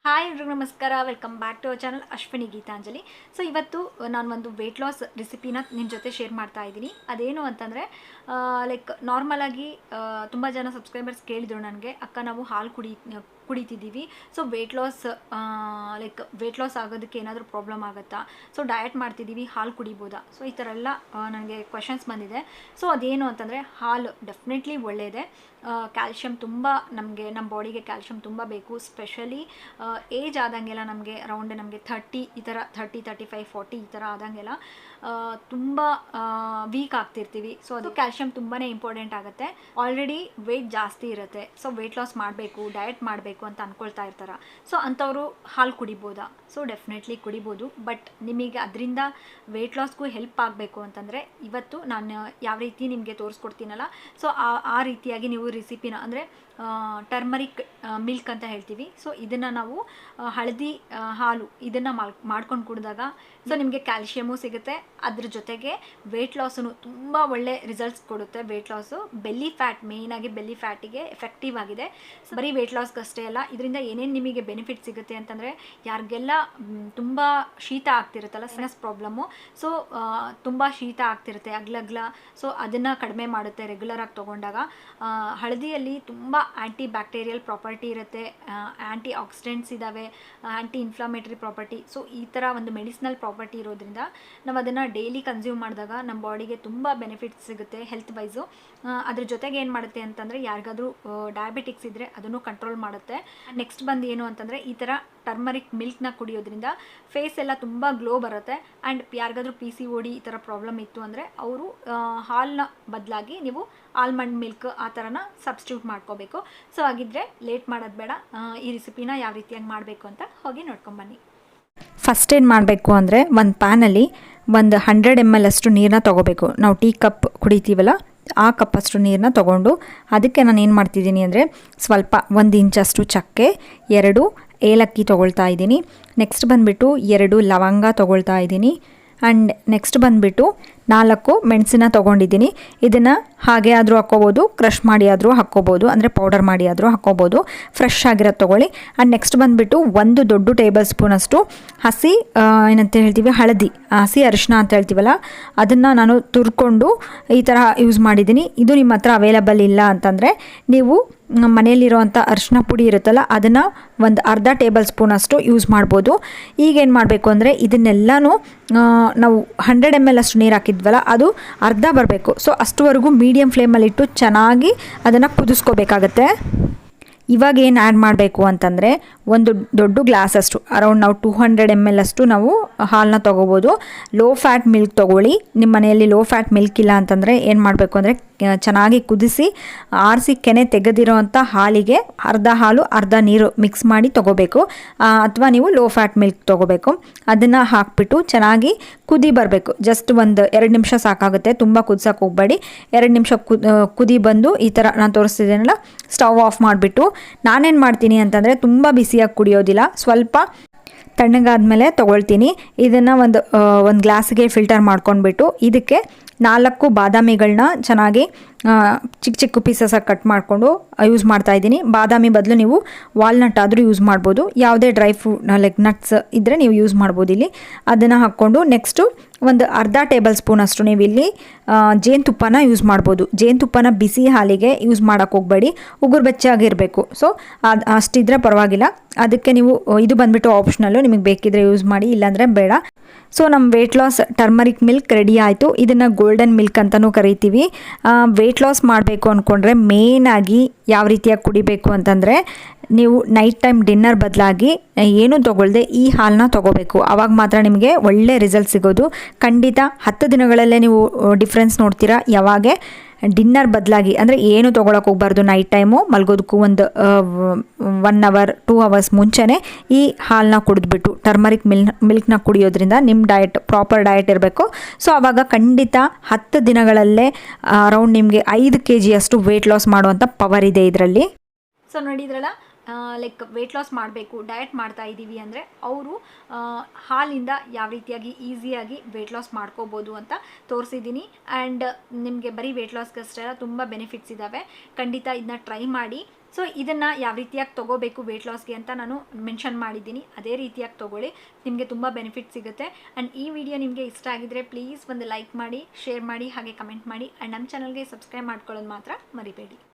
Hi ಎಲ್ರಿಗೂ ನಮಸ್ಕಾರ, welcome back to our channel Ashwini Geetanjali. So ಇವತ್ತು ನಾನು ಒಂದು ವೆಯ್ಟ್ ಲಾಸ್ ರೆಸಿಪಿನ ನಿಮ್ಮ ಜೊತೆ ಶೇರ್ ಮಾಡ್ತಾ ಇದ್ದೀನಿ. ಅದೇನು ಅಂತಂದರೆ ಲೈಕ್ ನಾರ್ಮಲಾಗಿ ತುಂಬ ಜನ ಸಬ್ಸ್ಕ್ರೈಬರ್ಸ್ ಕೇಳಿದರು ನನಗೆ, ಅಕ್ಕ ನಾವು ಹಾಲು ಕುಡಿತಿದ್ದೀವಿ, ಸೊ ವೆಯ್ಟ್ ಲಾಸ್ ಆಗೋದಕ್ಕೆ ಏನಾದರೂ ಪ್ರಾಬ್ಲಮ್ ಆಗುತ್ತಾ, ಸೊ ಡಯಟ್ ಮಾಡ್ತಿದ್ದೀವಿ, ಹಾಲು ಕುಡಿಬೋದಾ, ಸೊ ಈ ಥರ ಎಲ್ಲ ನನಗೆ ಕ್ವೆಶನ್ಸ್ ಬಂದಿದೆ. ಸೊ ಅದೇನು ಅಂತಂದರೆ ಹಾಲು ಡೆಫಿನೆಟ್ಲಿ ಒಳ್ಳೆಯದೇ. ಕ್ಯಾಲ್ಶಿಯಮ್ ತುಂಬ ನಮ್ಮ ಬಾಡಿಗೆ ಕ್ಯಾಲ್ಶಿಯಮ್ ತುಂಬ ಬೇಕು. ಸ್ಪೆಷಲಿ ಏಜ್ ಆದಂಗೆಲ್ಲ ನಮಗೆ ನಮಗೆ 30 ಈ ಥರ 35 40 ಈ ಥರ ಆದಂಗೆಲ್ಲ ತುಂಬ ವೀಕ್ ಆಗ್ತಿರ್ತೀವಿ. ಸೊ ಅದು ಕ್ಯಾಲ್ಶಿಯಮ್ ತುಂಬಾ ಇಂಪಾರ್ಟೆಂಟ್ ಆಗುತ್ತೆ. ಆಲ್ರೆಡಿ ವೆಯ್ಟ್ ಜಾಸ್ತಿ ಇರುತ್ತೆ, ಸೊ ವೆಯ್ಟ್ ಲಾಸ್ ಮಾಡಬೇಕು, ಡಯಟ್ ಮಾಡಬೇಕು ಅಂತ ಅಂದ್ಕೊಳ್ತಾ ಇರ್ತಾರೆ. ಸೊ ಅಂಥವರು ಹಾಲು ಕುಡಿಬೋದಾ? ಸೊ ಡೆಫಿನೆಟ್ಲಿ ಕುಡಿಬೋದು. ಬಟ್ ನಿಮಗೆ ಅದರಿಂದ ವೆಯ್ಟ್ ಲಾಸ್ಗೂ ಹೆಲ್ಪ್ ಆಗಬೇಕು ಅಂತಂದರೆ ಇವತ್ತು ನಾನು ಯಾವ ರೀತಿ ನಿಮಗೆ ತೋರಿಸ್ಕೊಡ್ತೀನಲ್ಲ, ಸೊ ಆ ರೀತಿಯಾಗಿ ನೀವು ರೆಸಿಪಿನ ಅಂದರೆ ಟರ್ಮರಿಕ್ ಮಿಲ್ಕ್ ಅಂತ ಹೇಳ್ತೀವಿ. ಸೊ ಇದನ್ನು ನಾವು ಹಳದಿ ಹಾಲು ಇದನ್ನು ಮಾಡ್ಕೊಂಡು ಕುಡಿದಾಗ ಸೊ ನಿಮಗೆ ಕ್ಯಾಲ್ಶಿಯಮು ಸಿಗುತ್ತೆ, ಅದ್ರ ಜೊತೆಗೆ ವೆಯ್ಟ್ ಲಾಸೂ ತುಂಬ ಒಳ್ಳೆ ರಿಸಲ್ಟ್ಸ್ ಕೊಡುತ್ತೆ. ವೆಯ್ಟ್ ಲಾಸು ಬೆಲ್ಲಿ ಫ್ಯಾಟ್, ಮೇಯ್ನಾಗಿ ಬೆಲ್ಲಿ ಫ್ಯಾಟಿಗೆ ಎಫೆಕ್ಟಿವ್ ಆಗಿದೆ. ಸೊ ಬರೀ ವೆಯ್ಟ್ ಲಾಸ್ಗಷ್ಟೇ ಅಲ್ಲ, ಇದರಿಂದ ಏನೇನು ನಿಮಗೆ ಬೆನಿಫಿಟ್ ಸಿಗುತ್ತೆ ಅಂತಂದರೆ ಯಾರಿಗೆಲ್ಲ ತುಂಬ ಶೀತ ಆಗ್ತಿರುತ್ತಲ್ಲ, ಸೈನಸ್ ಪ್ರಾಬ್ಲಮ್ಮು, ಸೊ ತುಂಬ ಶೀತ ಆಗ್ತಿರುತ್ತೆ ಅಗ್ಲಗ್ಲ, ಸೊ ಅದನ್ನು ಕಡಿಮೆ ಮಾಡುತ್ತೆ ರೆಗ್ಯುಲರಾಗಿ ತೊಗೊಂಡಾಗ. ಹಳದಿಯಲ್ಲಿ ತುಂಬ ಆ್ಯಂಟಿ ಬ್ಯಾಕ್ಟೀರಿಯಲ್ ಪ್ರಾಪರ್ಟಿ ಇರುತ್ತೆ, ಆ್ಯಂಟಿ ಆಕ್ಸಿಡೆಂಟ್ಸ್ ಇದ್ದಾವೆ, ಆ್ಯಂಟಿ ಇನ್ಫ್ಲಮೇಟರಿ ಪ್ರಾಪರ್ಟಿ. ಸೊ ಈ ಥರ ಒಂದು ಮೆಡಿಸಿನಲ್ ಪ್ರಾಪರ್ಟಿ ಇರೋದ್ರಿಂದ ನಾವು ಅದನ್ನು ಡೈಲಿ ಕನ್ಸ್ಯೂಮ್ ಮಾಡಿದಾಗ ನಮ್ಮ ಬಾಡಿಗೆ ತುಂಬ ಬೆನಿಫಿಟ್ಸ್ ಸಿಗುತ್ತೆ ಹೆಲ್ತ್ ವೈಸು. ಅದ್ರ ಜೊತೆಗೆ ಏನು ಮಾಡುತ್ತೆ ಅಂತಂದರೆ ಯಾರಿಗಾದ್ರೂ ಡಯಾಬಿಟಿಕ್ಸ್ ಇದ್ದರೆ ಅದನ್ನು ಕಂಟ್ರೋಲ್ ಮಾಡುತ್ತೆ. ನೆಕ್ಸ್ಟ್ ಬಂದು ಏನು ಅಂತಂದರೆ ಈ ಥರ ಟರ್ಮರಿಕ್ ಮಿಲ್ಕ್ನ ಕುಡಿಯೋದ್ರಿಂದ ಫೇಸ್ ಎಲ್ಲ ತುಂಬ ಗ್ಲೋ ಬರುತ್ತೆ. ಆ್ಯಂಡ್ ಯಾರಿಗಾದ್ರೂ PCOD ಈ ಥರ ಪ್ರಾಬ್ಲಮ್ ಇತ್ತು ಅಂದರೆ ಅವರು ಹಾಲನ್ನ ಬದಲಾಗಿ ನೀವು ಆಲ್ಮಂಡ್ ಮಿಲ್ಕ್ ಆ ಥರನ ಸಬ್ಸ್ಟಿಟ್ಯೂಟ್ ಮಾಡ್ಕೋಬೇಕು. ಸೊ ಹಾಗಿದ್ರೆ ಲೇಟ್ ಮಾಡೋದು ಬೇಡ, ಈ ರೆಸಿಪಿನ ಯಾವ ರೀತಿಯಾಗಿ ಮಾಡಬೇಕು ಅಂತ ಹೋಗಿ ನೋಡ್ಕೊಂಬನ್ನಿ. ಫಸ್ಟ್ ಏನು ಮಾಡಬೇಕು ಅಂದರೆ ಒಂದು ಪ್ಯಾನಲ್ಲಿ ಒಂದು 100 ml ಅಷ್ಟು ನೀರನ್ನ ತೊಗೋಬೇಕು. ನಾವು ಟೀ ಕಪ್ ಕುಡಿತೀವಲ್ಲ ಆ ಕಪ್ಪಷ್ಟು ನೀರನ್ನ ತೊಗೊಂಡು ಅದಕ್ಕೆ ನಾನು ಏನು ಮಾಡ್ತಿದ್ದೀನಿ ಅಂದರೆ ಸ್ವಲ್ಪ 1 ಇಂಚಷ್ಟು ಚಕ್ಕೆ, 2 ಏಲಕ್ಕಿ ತೊಗೊಳ್ತಾ ಇದ್ದೀನಿ. ನೆಕ್ಸ್ಟ್ ಬಂದುಬಿಟ್ಟು 2 ಲವಂಗ ತೊಗೊಳ್ತಾ ಇದ್ದೀನಿ. ಆ್ಯಂಡ್ ನೆಕ್ಸ್ಟ್ ಬಂದುಬಿಟ್ಟು 4 ಮೆಣಸನ್ನ ತೊಗೊಂಡಿದ್ದೀನಿ. ಇದನ್ನು ಹಾಗೆ ಆದರೂ ಹಾಕ್ಕೋಬೋದು, ಕ್ರಷ್ ಮಾಡಿ ಆದರೂ ಹಾಕ್ಕೋಬೋದು, ಅಂದರೆ ಪೌಡರ್ ಮಾಡಿ ಆದರೂ ಹಾಕ್ಕೋಬೋದು. ಫ್ರೆಶ್ ಆಗಿರೋದು ತೊಗೊಳ್ಳಿ. ಆ್ಯಂಡ್ ನೆಕ್ಸ್ಟ್ ಬಂದುಬಿಟ್ಟು 1 ದೊಡ್ಡ ಟೇಬಲ್ ಸ್ಪೂನಷ್ಟು ಹಸಿ ಏನಂತ ಹೇಳ್ತೀವಿ ಹಸಿ ಅರಿಶಿನ ಅಂತ ಹೇಳ್ತೀವಲ್ಲ, ಅದನ್ನು ನಾನು ತುರ್ಕೊಂಡು ಈ ಥರ ಯೂಸ್ ಮಾಡಿದ್ದೀನಿ. ಇದು ನಿಮ್ಮ ಹತ್ರ ಅವೈಲಬಲ್ ಇಲ್ಲ ಅಂತಂದರೆ ನೀವು ಮನೆಯಲ್ಲಿರೋವಂಥ ಅರಿಶಿನ ಪುಡಿ ಇರುತ್ತಲ್ಲ ಅದನ್ನು ಒಂದು ಅರ್ಧ ಟೇಬಲ್ ಸ್ಪೂನಷ್ಟು ಯೂಸ್ ಮಾಡ್ಬೋದು. ಈಗೇನು ಮಾಡಬೇಕು ಅಂದರೆ ಇದನ್ನೆಲ್ಲನೂ ನಾವು 100 ml ಅಷ್ಟು ನೀರು ಹಾಕಿದ್ವಲ್ಲ ಅದು ಅರ್ಧ ಬರಬೇಕು. ಸೊ ಅಷ್ಟುವರೆಗೂ ಮೀಡಿಯಮ್ ಫ್ಲೇಮಲ್ಲಿಟ್ಟು ಚೆನ್ನಾಗಿ ಅದನ್ನು ಕುದಿಸ್ಕೋಬೇಕಾಗತ್ತೆ. ಇವಾಗ ಏನು ಆ್ಯಡ್ ಮಾಡಬೇಕು ಅಂತಂದರೆ ಒಂದು ದೊಡ್ಡ ಗ್ಲಾಸಷ್ಟು ಅರೌಂಡ್ ನಾವು 200 ml ಅಷ್ಟು ನಾವು ಹಾಲನ್ನ ತೊಗೋಬೋದು. ಲೋ ಫ್ಯಾಟ್ ಮಿಲ್ಕ್ ತೊಗೊಳ್ಳಿ. ನಿಮ್ಮ ಮನೆಯಲ್ಲಿ ಲೋ ಫ್ಯಾಟ್ ಮಿಲ್ಕ್ ಇಲ್ಲ ಅಂತಂದರೆ ಏನು ಮಾಡಬೇಕು ಅಂದರೆ ಚೆನ್ನಾಗಿ ಕುದಿಸಿ ಆರಿಸಿ ಕೆನೆ ತೆಗೆದಿರೋವಂಥ ಹಾಲಿಗೆ ಅರ್ಧ ಹಾಲು ಅರ್ಧ ನೀರು ಮಿಕ್ಸ್ ಮಾಡಿ ತೊಗೋಬೇಕು. ಅಥವಾ ನೀವು ಲೋ ಫ್ಯಾಟ್ ಮಿಲ್ಕ್ ತೊಗೋಬೇಕು. ಅದನ್ನು ಹಾಕಿಬಿಟ್ಟು ಚೆನ್ನಾಗಿ ಕುದಿ ಬರಬೇಕು. ಜಸ್ಟ್ ಒಂದು 2 ನಿಮಿಷ ಸಾಕಾಗುತ್ತೆ, ತುಂಬ ಕುದಿಸೋಕೆ ಹೋಗಬೇಡಿ. 2 ನಿಮಿಷ ಕುದಿ ಬಂದು ಈ ಥರ ನಾನು ತೋರಿಸ್ತಿದ್ದೇನಲ್ಲ, ಸ್ಟವ್ ಆಫ್ ಮಾಡಿಬಿಟ್ಟು ನಾನೇನು ಮಾಡ್ತೀನಿ ಅಂತಂದರೆ ತುಂಬ ಬಿಸಿಯಾಗಿ ಕುಡಿಯೋದಿಲ್ಲ, ಸ್ವಲ್ಪ ತಣ್ಣಗಾದ್ಮೇಲೆ ತೊಗೊಳ್ತೀನಿ. ಇದನ್ನು ಒಂದು ಗ್ಲಾಸ್ಗೆ ಫಿಲ್ಟರ್ ಮಾಡ್ಕೊಂಡ್ಬಿಟ್ಟು ಇದಕ್ಕೆ 4 ಬಾದಾಮಿಗಳನ್ನ ಚೆನ್ನಾಗಿ ಚಿಕ್ಕ ಪೀಸಸ್ಸಾಗಿ ಕಟ್ ಮಾಡಿಕೊಂಡು ಯೂಸ್ ಮಾಡ್ತಾಯಿದ್ದೀನಿ. ಬಾದಾಮಿ ಬದಲು ನೀವು ವಾಲ್ನಟ್ ಆದರೂ ಯೂಸ್ ಮಾಡ್ಬೋದು, ಯಾವುದೇ ಡ್ರೈ ಫ್ರೂಟ್ ಲೈಕ್ ನಟ್ಸ್ ಇದ್ದರೆ ನೀವು ಯೂಸ್ ಮಾಡ್ಬೋದು ಇಲ್ಲಿ. ಅದನ್ನು ಹಾಕ್ಕೊಂಡು ನೆಕ್ಸ್ಟು ಒಂದು ಅರ್ಧ ಟೇಬಲ್ ಸ್ಪೂನ್ ಅಷ್ಟು ನೀವು ಇಲ್ಲಿ ಜೇನುತುಪ್ಪನ ಯೂಸ್ ಮಾಡ್ಬೋದು. ಜೇನುತುಪ್ಪನ ಬಿಸಿ ಹಾಲಿಗೆ ಯೂಸ್ ಮಾಡೋಕ್ಕೆ ಹೋಗಬೇಡಿ, ಉಗುರು ಬೆಚ್ಚಾಗಿರಬೇಕು. ಸೊ ಅಷ್ಟಿದ್ರೆ ಪರವಾಗಿಲ್ಲ. ಅದಕ್ಕೆ ನೀವು ಇದು ಬಂದುಬಿಟ್ಟು ಆಪ್ಷನಲ್ಲು, ನಿಮಗೆ ಬೇಕಿದ್ರೆ ಯೂಸ್ ಮಾಡಿ, ಇಲ್ಲಾಂದರೆ ಬೇಡ. ಸೊ ನಮ್ಮ weight loss turmeric milk ready ಆಯಿತು. ಇದನ್ನು ಗೋಲ್ಡನ್ ಮಿಲ್ಕ್ ಅಂತಲೂ ಕರಿತೀವಿ. ವೆಯ್ಟ್ ಲಾಸ್ ಮಾಡಬೇಕು ಅಂದ್ಕೊಂಡ್ರೆ ಮೇಯ್ನಾಗಿ ಯಾವ ರೀತಿಯಾಗಿ ಕುಡಿಬೇಕು ಅಂತಂದರೆ ನೀವು ನೈಟ್ ಟೈಮ್ ಡಿನ್ನರ್ ಬದಲಾಗಿ ಏನೂ ತೊಗೊಳ್ದೆ ಈ ಹಾಲನ್ನ ತೊಗೋಬೇಕು. ಆವಾಗ ಮಾತ್ರ ನಿಮಗೆ ಒಳ್ಳೆ ರಿಸಲ್ಟ್ ಸಿಗೋದು. ಖಂಡಿತ 10 ದಿನಗಳಲ್ಲೇ ನೀವು ಡಿಫ್ರೆನ್ಸ್ ನೋಡ್ತೀರಾ. ಯಾವಾಗ ಡಿನ್ನರ್ ಬದಲಾಗಿ ಅಂದರೆ ಏನು ತೊಗೊಳಕ್ಕೆ ಹೋಗ್ಬಾರ್ದು, ನೈಟ್ ಟೈಮು ಮಲ್ಗೋದಕ್ಕೂ ಒಂದು 1 ಅವರ್ 2 ಅವರ್ಸ್ ಮುಂಚೆನೇ ಈ ಹಾಲನ್ನ ಕುಡಿದ್ಬಿಟ್ಟು ಟರ್ಮರಿಕ್ ಮಿಲ್ಕ್ನ ಕುಡಿಯೋದ್ರಿಂದ ನಿಮ್ಮ ಪ್ರಾಪರ್ ಡಯಟ್ ಇರಬೇಕು. ಸೊ ಆವಾಗ ಖಂಡಿತ 10 ದಿನಗಳಲ್ಲೇ ಅರೌಂಡ್ ನಿಮಗೆ 5 kg ಅಷ್ಟು ವೆಯ್ಟ್ ಲಾಸ್ ಮಾಡುವಂಥ ಪವರ್ ಇದೆ ಇದರಲ್ಲಿ. ಸೊ ನೋಡಿದ್ರಲ್ಲ, ಲೈಕ್ ವೆಯ್ಟ್ ಲಾಸ್ ಮಾಡಬೇಕು, ಡಯಟ್ ಮಾಡ್ತಾ ಇದ್ದೀವಿ ಅಂದರೆ ಅವರು ಹಾಲಿಂದ ಯಾವ ರೀತಿಯಾಗಿ ಈಸಿಯಾಗಿ ವೆಯ್ಟ್ ಲಾಸ್ ಮಾಡ್ಕೋಬೋದು ಅಂತ ತೋರಿಸಿದ್ದೀನಿ. ಆ್ಯಂಡ್ ನಿಮಗೆ ಬರೀ ವೆಯ್ಟ್ ಲಾಸ್ಗಷ್ಟೇ ತುಂಬ ಬೆನಿಫಿಟ್ಸ್ ಇದ್ದಾವೆ. ಖಂಡಿತ ಇದನ್ನ ಟ್ರೈ ಮಾಡಿ. ಸೊ ಇದನ್ನು ಯಾವ ರೀತಿಯಾಗಿ ತೊಗೋಬೇಕು ವೆಯ್ಟ್ ಲಾಸ್ಗೆ ಅಂತ ನಾನು ಮೆನ್ಷನ್ ಮಾಡಿದ್ದೀನಿ, ಅದೇ ರೀತಿಯಾಗಿ ತೊಗೊಳ್ಳಿ, ನಿಮಗೆ ತುಂಬ ಬೆನಿಫಿಟ್ ಸಿಗುತ್ತೆ. ಆ್ಯಂಡ್ ಈ ವಿಡಿಯೋ ನಿಮಗೆ ಇಷ್ಟ ಆಗಿದ್ರೆ ಪ್ಲೀಸ್ ಒಂದು ಲೈಕ್ ಮಾಡಿ, ಶೇರ್ ಮಾಡಿ, ಹಾಗೆ ಕಮೆಂಟ್ ಮಾಡಿ. ಆ್ಯಂಡ್ ನಮ್ಮ ಚಾನಲ್ಗೆ ಸಬ್ಸ್ಕ್ರೈಬ್ ಮಾಡ್ಕೊಳ್ಳೋದು ಮಾತ್ರ ಮರಿಬೇಡಿ.